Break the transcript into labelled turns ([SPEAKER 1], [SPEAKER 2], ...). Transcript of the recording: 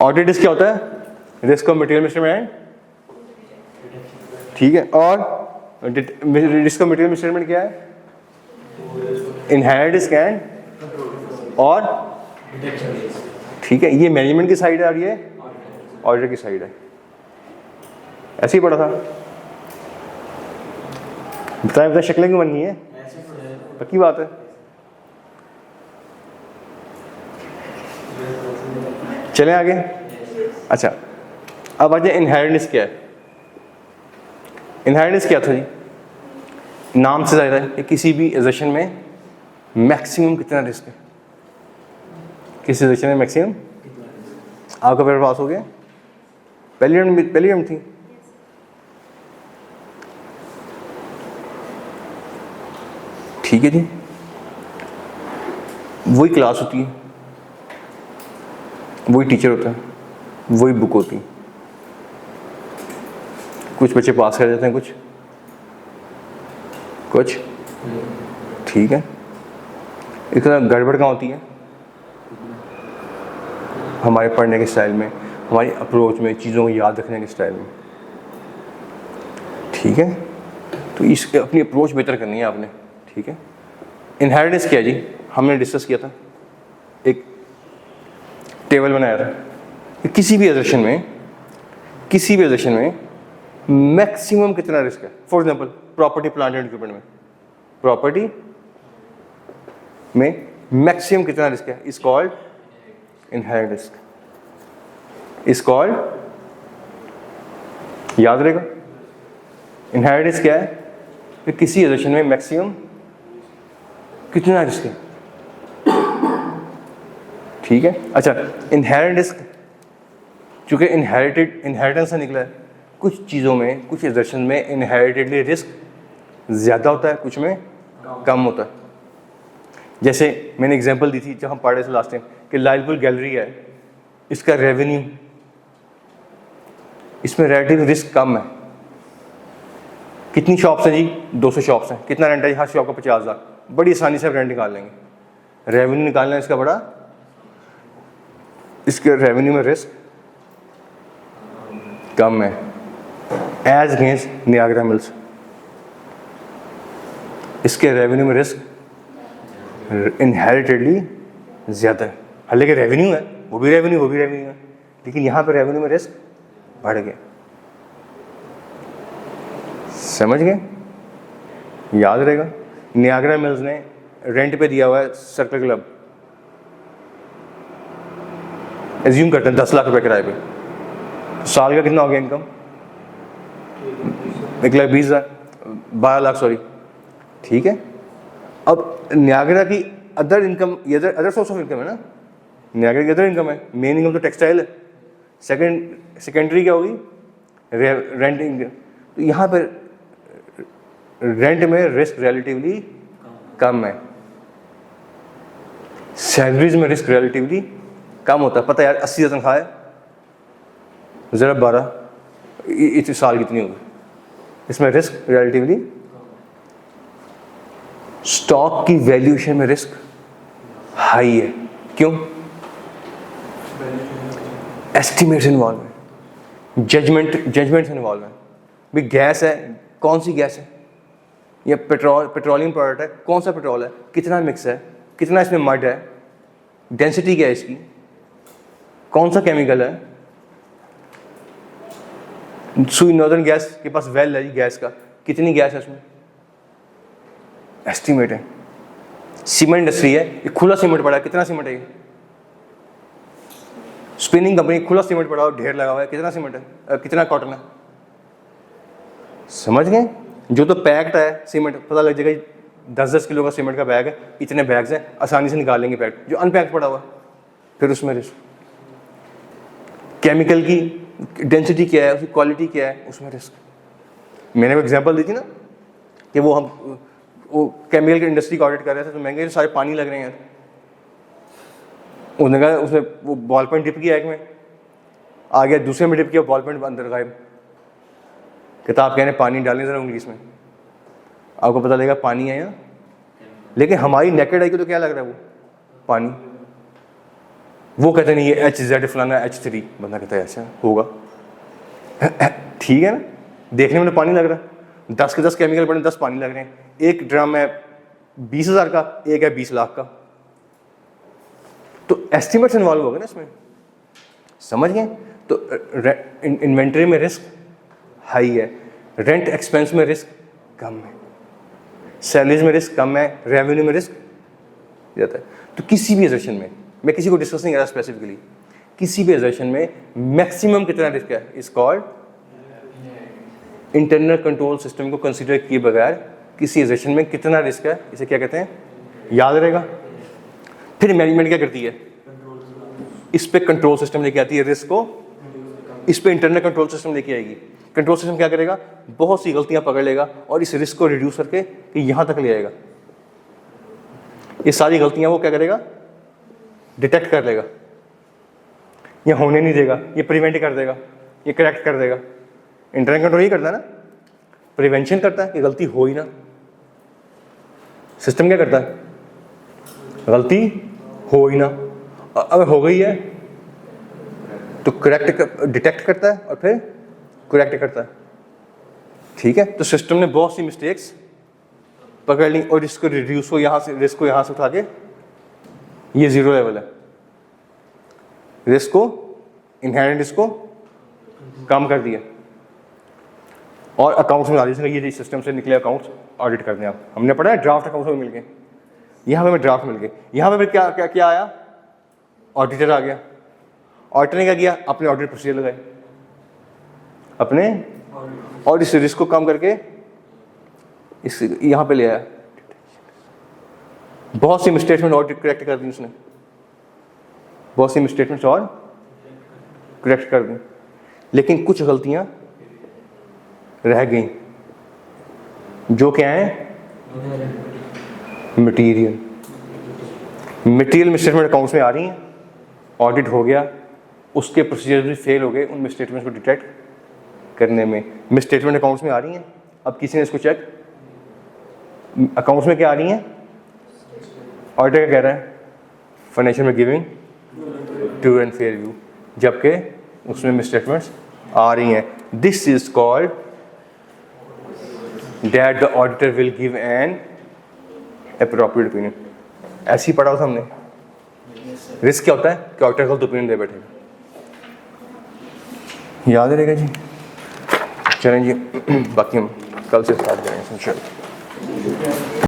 [SPEAKER 1] Audit risk क्या होता है? रिस्क ऑफ मटेरियल मिसमेंट, ठीक है। और रिस्क ऑफ मटेरियल मिसमेंट क्या है? इनहेरेंट रिस्क एंड और ठीक है, ये मैनेजमेंट की साइड है और ये ऑडिटर की साइड है। ऐसे ही पढ़ा था। बताए शक्लें क्यों बननी है? पक्की बात है। चलें आगे। अच्छा, अब आ जाए इनहेरेंट रिस्क क्या है। इनहेरेंट रिस्क क्या था जी? नाम से ज़ाहिर है कि किसी भी एजेशन में मैक्सिमम कितना रिस्क है। किसी एजेशन में मैक्सिमम, आपका पेपर पास हो गया? पहली रन थी। ठीक है जी, वही क्लास होती है, वही टीचर होता है, वही बुक होती है। कुछ बच्चे पास कर जाते हैं, कुछ ठीक है। इतना गड़बड़ कहाँ होती है? हमारे पढ़ने के स्टाइल में, हमारी अप्रोच में, चीज़ों को याद रखने के स्टाइल में। ठीक है, तो इस अपनी अप्रोच बेहतर करनी है आपने। ठीक है, इनहेरेंट रिस्क क्या है जी? हमने डिस्कस किया था, एक टेबल बनाया था कि किसी भी एजेशन में मैक्सिमम कितना रिस्क है। For example property plant and equipment में, प्रॉपर्टी में मैक्सिमम कितना रिस्क है? Is called inherent risk, is called, याद रहेगा। इनहेरेंट रिस्क क्या है? कि किसी एजेशन में मैक्सिमम कितना रिस्क है। ठीक है। अच्छा, इनहेरेंट रिस्क चूंकि इनहेरिटेंस से निकला है, कुछ चीज़ों में, कुछ एजेशन में इनहेरिटेडली रिस्क ज़्यादा होता है, कुछ में कम होता है। जैसे मैंने एग्जांपल दी थी जब हम पढ़े थे लास्ट टाइम कि लाइलपुर गैलरी है, इसका रेवेन्यू, इसमें रिलेटिव रिस्क कम है। कितनी शॉप्स हैं जी? 200 शॉप्स हैं। कितना रेंट है? हर शॉप का 50 लाख। बड़ी आसानी से आप रेंट निकाल लेंगे। रेवेन्यू निकालना है इसका बड़ा, इसके रेवेन्यू में रिस्क कम है एज अगेंस्ट नियाग्रा मिल्स। इसके रेवेन्यू में रिस्क इनहेरिटेडली ज़्यादा है। हालांकि रेवेन्यू है, वो भी रेवेन्यू है, लेकिन यहाँ पर रेवेन्यू में रिस्क बढ़ गया। समझ गए? याद रहेगा। नियाग्रा मिल्स ने रेंट पे दिया हुआ है सर्कल क्लब, एज्यूम करते हैं 10 लाख रुपए किराए पे, साल का कितना हो गया इनकम? 1,20,000, 12 लाख सॉरी। ठीक है। अब नियाग्रा की अदर इनकम, ये अदर सोर्स ऑफ इनकम है ना, नियाग्रा की अदर इनकम है। मेन इनकम तो टेक्सटाइल है, सेकेंडरी क्या होगी? Rent income. तो यहाँ पर रेंट में रिस्क रिलेटिवली कम है, सैलरीज में रिस्क रिलेटिवली कम होता है। पता है यार 80,000 तनख्वाह है, ज़रा 12 इस साल कितनी होगी? इसमें रिस्क रिलेटिवली, स्टॉक की वैल्यूएशन में रिस्क हाई है। क्यों? एस्टिमेट्स इन्वॉल्व है, जजमेंट्स इन्वॉल्व है। भी गैस है, कौन सी गैस है? ये पेट्रोलियम प्रोडक्ट है, कौन सा पेट्रोल है, कितना मिक्स है, कितना इसमें मड है, डेंसिटी क्या है इसकी, कौन सा केमिकल है। सुई नॉर्दर्न गैस के पास वेल है जी गैस का, कितनी गैस है उसमें, एस्टिमेट है। सीमेंट इंडस्ट्री है, ये खुला सीमेंट पड़ा है, कितना सीमेंट है ये। स्पिनिंग कंपनी, खुला सीमेंट पड़ा हुआ, ढेर लगा हुआ है, कितना सीमेंट है, कितना कॉटन है। समझ गए? जो तो पैक्ड है सीमेंट, पता लग जाएगा 10-10 किलो का सीमेंट का बैग है, इतने बैग्स हैं, आसानी से निकाल लेंगे पैक्ड। जो अनपैक्ड पड़ा हुआ फिर उसमें रिस्क। केमिकल की डेंसिटी क्या है, उसकी क्वालिटी क्या है, उसमें रिस्क। मैंने वो एग्जांपल दी थी ना कि वो केमिकल की इंडस्ट्री का ऑडिट कर रहे थे, तो महंगे सारे पानी लग रहे हैं। उन्होंने कहा उसने वो बॉल पॉइंट डिप किया, एक में आ गया, दूसरे में डिप किया, बॉल पॉइंट अंदर गायब। किताब कहने पानी डालने जरा उंगली में, आपको पता लगेगा पानी है यहाँ, लेकिन हमारी नेकेड आई को तो क्या लग रहा है वो पानी। वो कहते नहीं ये HZ फलाना H3, बंदा कहता है ऐसा होगा। ठीक है ना, देखने में तो पानी लग रहा है, 10 के 10 केमिकल पड़े, 10 पानी लग रहे हैं, एक ड्रम है 20,000 का, एक है 20 लाख का, तो एस्टिमेट्स इन्वॉल्व हो गए ना इसमें, समझ गए। तो इन्वेंट्री में रिस्क हाई है, रेंट एक्सपेंस में रिस्क कम है, सैलरीज में रिस्क कम है, रेवेन्यू में रिस्क ज़्यादा है। तो किसी भी एजेशन में, मैं किसी को डिस्कस नहीं कर रहा स्पेसिफिकली, किसी भी एजेशन में मैक्सिमम कितना रिस्क है, is called internal control system को कंसीडर किए बगैर किसी एजेशन में कितना रिस्क है, इसे क्या कहते हैं, याद रहेगा। फिर मैनेजमेंट क्या करती है, इस पे कंट्रोल सिस्टम लेके आती है रिस्क को, इस पे इंटरनल कंट्रोल सिस्टम लेके आएगी। कंट्रोल सिस्टम क्या करेगा, बहुत सी गलतियां पकड़ लेगा और इस रिस्क को रिड्यूस करके कि यहां तक ले आएगा। ये सारी गलतियां वो क्या करेगा, डिटेक्ट कर लेगा, ये होने नहीं देगा, ये प्रिवेंट कर देगा, ये करेक्ट कर देगा। इंटरनल कंट्रोल ही करता है ना, प्रिवेंशन करता है कि गलती हो ही ना। सिस्टम क्या करता है, गलती हो ही ना, अगर हो गई है तो करेक्ट, डिटेक्ट करता है और फिर करेक्ट करता है। ठीक है, तो सिस्टम ने बहुत सी मिस्टेक्स पकड़ ली और इसको रिड्यूस हो, यहाँ से रिस्क को यहाँ से उठा के ये जीरो लेवल है, रिस्क को इनहेरेंट रिस्क को कम कर दिया और अकाउंट्स में ला दिया। ये सिस्टम से निकले अकाउंट्स ऑडिट करने, आप हमने पढ़ा है ड्राफ्ट अकाउंट्स में मिल गए, यहाँ पे हमें ड्राफ्ट मिल गए। यहाँ पे फिर क्या क्या क्या आया, ऑडिटर आ गया। ऑडिटर ने क्या किया, अपने ऑडिट प्रोसीजर लगाए अपने, और इस रिस्क को कम करके इस यहाँ पे ले आया। बहुत सी मिस्टेटमेंट ऑडिट करेक्ट कर दी उसने, बहुत सी मिस्टेटमेंट्स और करेक्ट कर दी, लेकिन कुछ गलतियां रह गई जो क्या है, मटीरियल मिसस्टेटमेंट अकाउंट्स में आ रही हैं, ऑडिट हो गया, उसके प्रोसीजर भी फेल हो गए उन मिसस्टेटमेंट्स को डिटेक्ट करने में। मिसस्टेटमेंट अकाउंट्स में आ रही हैं, अब किसी ने इसको चेक, अकाउंट्स में क्या आ रही हैं, ऑडिटर क्या कह रहा है, फाइनेंशियल में giving true and fair view, जबकि उसमें मिसस्टेटमेंट्स आ रही हैं। This is called that the auditor will give an appropriate opinion. ऐसे ही पढ़ा था हमने। रिस्क क्या होता है कि ऑडिटर गलत ओपिनियन दे बैठेगा, याद रहेगा जी। चलें जी, बाकी हम कल से स्टार्ट करेंगे इंशाल्लाह।